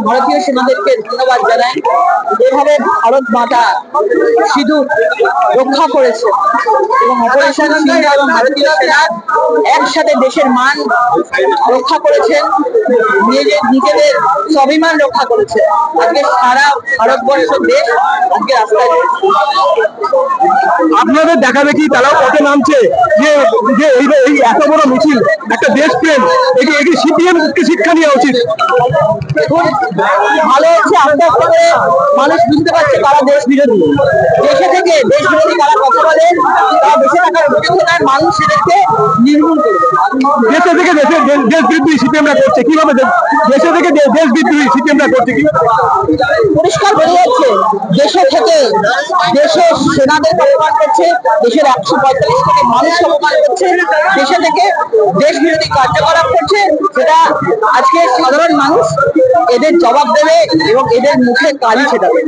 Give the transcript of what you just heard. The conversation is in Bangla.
ভারতীয় সেনাদেরকে ধন্যবাদ জানাই। যেভাবে ভারত মাতা সিঁদুর রক্ষা করেছে এবং অপারেশন সিন্ধু এবং ভারতীয় সেনা একসাথে দেশের মান রক্ষা করেছেন, নিজেদের স্বাভিমান রক্ষা করেছে। আজকে সারা ভারতবর্ষের দেশ আজকে রাস্তায় আপনাদের দেখা দেখি তারাও পথে নামছে যে যে এই এত বড় মিছিল একটা দেশপ্রেম, এটি সিপিএম কে শিক্ষা নেওয়া উচিত। ভালো হচ্ছে আস্তে আস্তে করে মানুষ বুঝতে পারছে কারা দেশ বিরোধী। দেশে থেকে দেশ বিরোধী কারা কথা বলে তারা দেশে থাকার উপযুক্ত নয়, মানুষ সেদেরকে নির্মূল করবে। দেশে থেকে দেশ বিদ্রোহী সিপিএমরা করছে কিভাবে, দেশে থেকে দেশ বিদ্রোহী সিপিএমরা করছে কিভাবে? পরিষ্কার বোঝা যাচ্ছে দেশে থেকে দেশের সেনাদেরকে অপমান করছে, দেশের 145 কোটি মানুষকে অপমান করছে, দেশে থেকে দেশ বিরোধী কার্যকলাপ করছে। সেটা আজকে সাধারণ মানুষ এদের জবাব দেবে এবং এদের মুখে কালি ছেটাবে।